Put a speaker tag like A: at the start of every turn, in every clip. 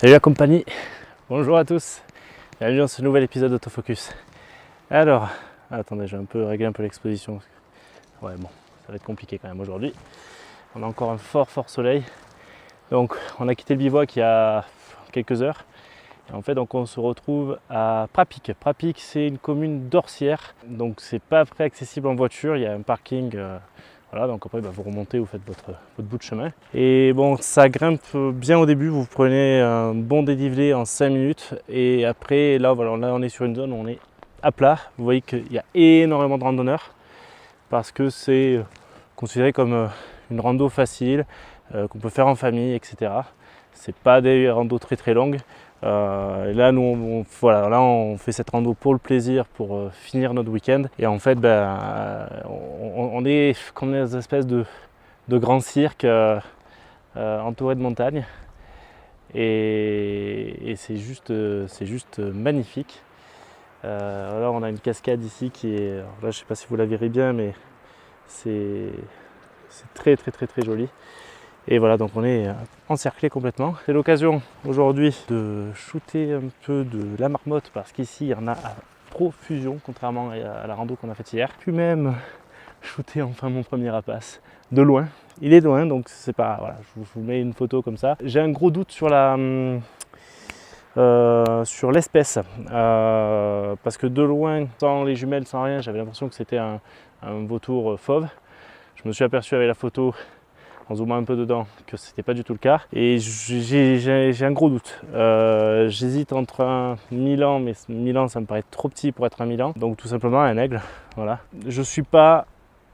A: Salut la compagnie, bonjour à tous, bienvenue dans ce nouvel épisode d'Autofocus. Alors, attendez, je vais un peu régler un peu l'exposition. Ouais bon, ça va être compliqué quand même aujourd'hui. On a encore un fort soleil. Donc on a quitté le bivouac il y a quelques heures. Et en fait donc on se retrouve à Prapic. Prapic c'est une commune dorsière, donc c'est pas très accessible en voiture, il y a un parking. Voilà, donc après vous remontez, vous faites votre bout de chemin. Et bon, ça grimpe bien au début, vous prenez un bon dénivelé en 5 minutes. Et après, là, voilà, là on est sur une zone où on est à plat. Vous voyez qu'il y a énormément de randonneurs parce que c'est considéré comme une rando facile, qu'on peut faire en famille, etc. C'est pas des randos très longues. Et là, nous, voilà, là, on fait cette rando pour le plaisir, pour finir notre week-end. Et en fait, on est comme dans une espèce de grand cirque entouré de montagnes. Et c'est juste magnifique. Là, on a une cascade ici qui est. Là, je ne sais pas si vous la verrez bien, mais c'est très joli. Et voilà, donc on est encerclé complètement. C'est l'occasion aujourd'hui de shooter un peu de la marmotte parce qu'ici il y en a à profusion, contrairement à la rando qu'on a faite hier. Puis même shooter enfin mon premier rapace de loin. Il est loin, donc c'est pas. Voilà, je vous mets une photo comme ça. J'ai un gros doute sur sur l'espèce parce que de loin, sans les jumelles, sans rien, j'avais l'impression que c'était un vautour fauve. Je me suis aperçu avec la photo en zoomant un peu dedans que c'était pas du tout le cas et j'ai un gros doute. J'hésite entre un Milan, mais Milan ça me paraît trop petit pour être un Milan, donc tout simplement un aigle. Voilà. Je suis pas,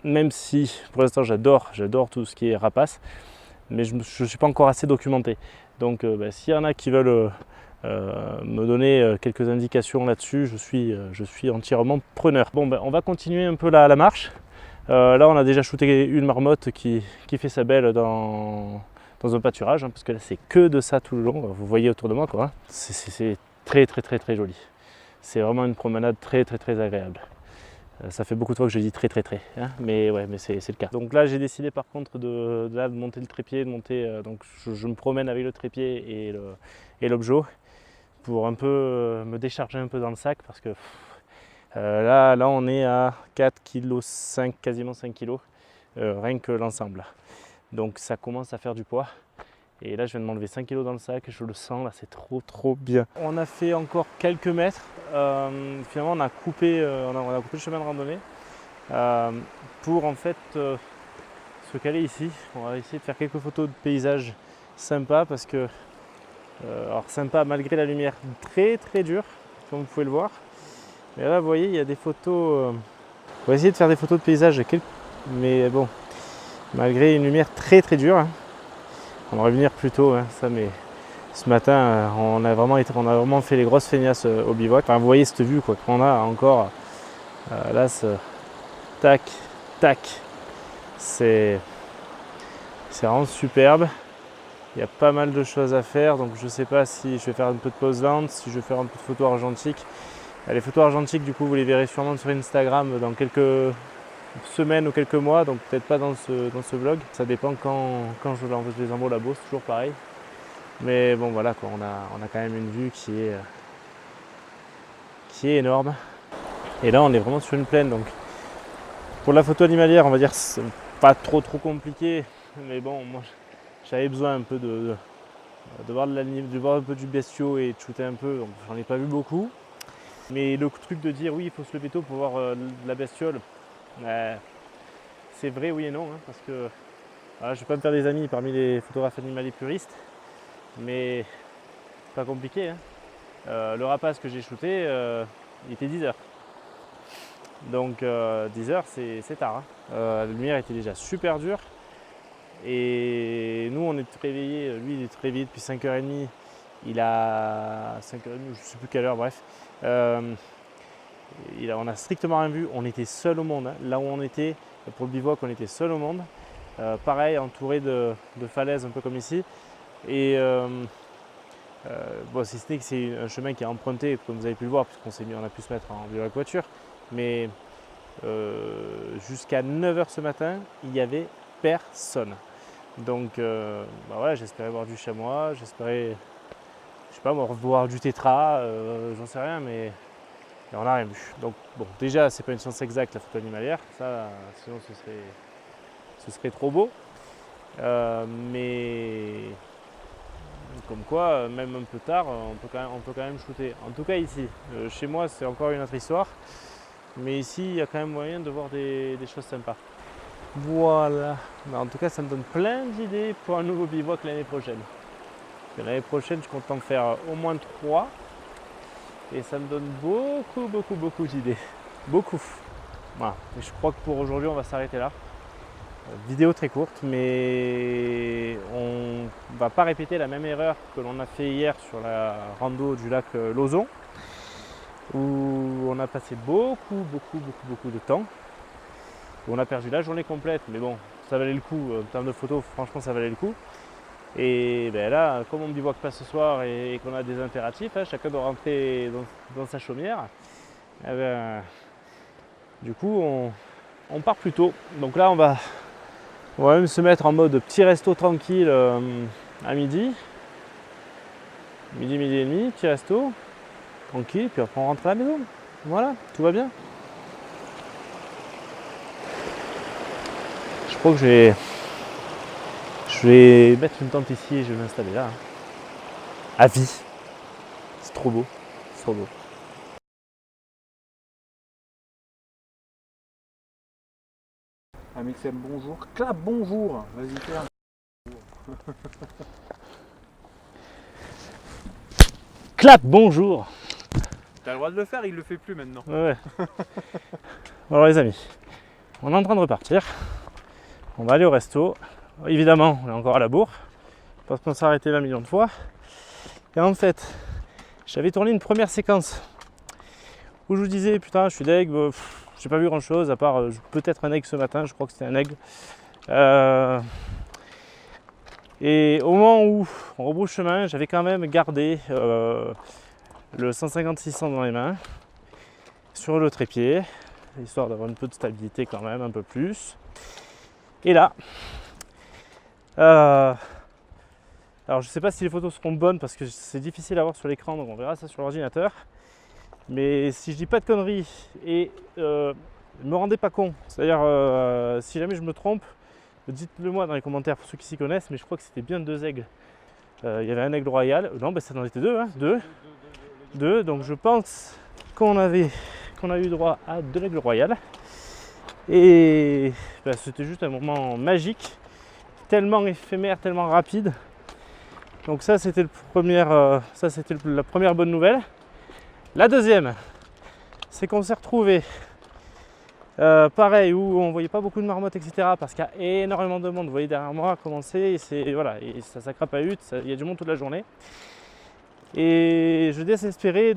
A: même si pour l'instant j'adore tout ce qui est rapace, mais je ne suis pas encore assez documenté. Donc s'il y en a qui veulent me donner quelques indications là-dessus, je suis entièrement preneur. Bon on va continuer un peu la marche. Là on a déjà shooté une marmotte qui fait sa belle dans un pâturage, parce que là c'est que de ça tout le long, vous voyez autour de moi quoi. C'est très joli. C'est vraiment une promenade très agréable. Ça fait beaucoup de fois que je dis très hein, mais ouais, mais c'est le cas. Donc là j'ai décidé par contre de monter le trépied, donc je me promène avec le trépied et l'objet pour un peu me décharger un peu dans le sac parce que là on est à 4,5 kg, quasiment 5 kg, rien que l'ensemble. Donc ça commence à faire du poids. Et là je viens de m'enlever 5 kg dans le sac, je le sens là, c'est trop bien. On a fait encore quelques mètres, finalement on a coupé le chemin de randonnée pour en fait se caler ici. On va essayer de faire quelques photos de paysages sympas parce que, alors sympa malgré la lumière très dure, comme vous pouvez le voir. Mais là vous voyez il y a des photos, on va essayer de faire des photos de paysages, mais bon, malgré une lumière très dure. Hein. On va revenir plus tôt, hein, ça, mais ce matin on a vraiment fait les grosses feignasses au bivouac. Enfin, vous voyez cette vue quoi qu'on a encore là, tac, c'est vraiment superbe. Il y a pas mal de choses à faire, donc je sais pas si je vais faire un peu de pose land, si je vais faire un peu de photos argentiques. Les photos argentiques du coup vous les verrez sûrement sur Instagram dans quelques semaines ou quelques mois, donc peut-être pas dans ce vlog. Ça dépend quand je les envoie au labo, c'est toujours pareil. Mais bon voilà quoi, on a quand même une vue qui est énorme. Et là on est vraiment sur une plaine, donc pour la photo animalière on va dire c'est pas trop compliqué, mais bon moi j'avais besoin un peu de voir un peu du bestiau et de shooter un peu, donc j'en ai pas vu beaucoup. Mais le truc de dire oui il faut se lever tôt pour voir la bestiole, c'est vrai oui et non, hein, parce que voilà, je vais pas me faire des amis parmi les photographes animaliers puristes, mais pas compliqué. Hein. Le rapace que j'ai shooté, il était 10h. Donc 10h c'est tard. Hein. La lumière était déjà super dure. Et nous on est réveillés, lui il est réveillé depuis 5h30. Il a 5h30, je sais plus quelle heure, bref. On a strictement rien vu, on était seul au monde. Hein. Là où on était, pour le bivouac, on était seul au monde. Pareil, entouré de falaises, un peu comme ici. Et bon, si ce n'est que c'est un chemin qui est emprunté, comme vous avez pu le voir, puisqu'on a pu se mettre en bivouac voiture. Mais jusqu'à 9h ce matin, il n'y avait personne. Donc voilà, j'espérais voir du chamois, j'espérais je sais pas moi, revoir du tétra, j'en sais rien, mais on n'a rien vu. Donc bon, déjà c'est pas une science exacte la photo animalière, ça sinon ce serait trop beau. Mais comme quoi, même un peu tard, on peut quand même shooter. En tout cas ici, chez moi c'est encore une autre histoire, mais ici il y a quand même moyen de voir des choses sympas. Voilà, mais en tout cas ça me donne plein d'idées pour un nouveau bivouac l'année prochaine. L'année prochaine je compte en faire au moins 3 et ça me donne beaucoup d'idées. Beaucoup. Voilà, et je crois que pour aujourd'hui on va s'arrêter là. Vidéo très courte, mais on va pas répéter la même erreur que l'on a fait hier sur la rando du lac Lauzon, où on a passé beaucoup de temps, où on a perdu la journée complète, mais bon, ça valait le coup, en termes de photos, franchement ça valait le coup. Et ben là, comme on ne bivouaque pas ce soir et qu'on a des impératifs, hein, chacun doit rentrer dans sa chaumière, eh ben, du coup on part plus tôt. Donc là on va même se mettre en mode petit resto tranquille à midi et demi, petit resto tranquille, puis après on rentre à la maison. Voilà, tout va bien. Je crois que je vais mettre une tente ici et je vais m'installer là. À vie. C'est trop beau. C'est trop beau.
B: Amixem, bonjour. Clap, bonjour. Vas-y, fais un
A: Clap, bonjour.
B: T'as le droit de le faire, il le fait plus maintenant.
A: Ouais. Alors les amis, on est en train de repartir. On va aller au resto. Évidemment, on est encore à la bourre, parce qu'on s'est arrêté 20 millions de fois. Et en fait, j'avais tourné une première séquence où je vous disais, putain, je suis deg, j'ai pas vu grand chose, à part peut-être un aigle ce matin, je crois que c'était un aigle. Et au moment où on rebrousse chemin, j'avais quand même gardé le 150-600 dans les mains, sur le trépied, histoire d'avoir un peu de stabilité quand même, un peu plus. Et là, alors je ne sais pas si les photos seront bonnes parce que c'est difficile à voir sur l'écran, donc on verra ça sur l'ordinateur. Mais si je dis pas de conneries et ne me rendez pas con, c'est-à-dire si jamais je me trompe, dites-le moi dans les commentaires pour ceux qui s'y connaissent, mais je crois que c'était bien 2 aigles. Il y avait un aigle royal, non ça en était 2, hein, 2, donc je pense qu'on a eu droit à 2 aigles royales. Et c'était juste un moment magique, tellement éphémère, tellement rapide. Donc ça c'était la première bonne nouvelle. La deuxième, c'est qu'on s'est retrouvé pareil, où on voyait pas beaucoup de marmottes, etc. Parce qu'il y a énormément de monde. Vous voyez derrière moi commencer, et ça crapahute, il y a du monde toute la journée. Et je désespérais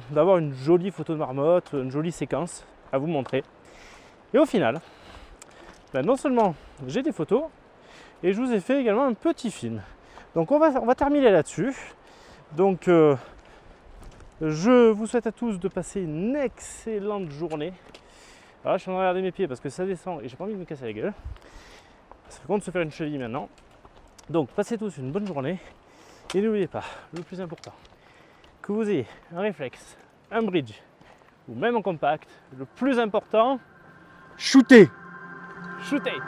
A: d'avoir une jolie photo de marmotte, une jolie séquence à vous montrer. Et au final, non seulement j'ai des photos, et je vous ai fait également un petit film. Donc on va terminer là-dessus. Donc je vous souhaite à tous de passer une excellente journée. Alors là, je suis en train de regarder mes pieds parce que ça descend et j'ai pas envie de me casser la gueule. Ça fait compte de se faire une cheville maintenant. Donc passez tous une bonne journée. Et n'oubliez pas, le plus important, que vous ayez un réflexe, un bridge ou même un compact, le plus important,
B: shooter.
A: shootez.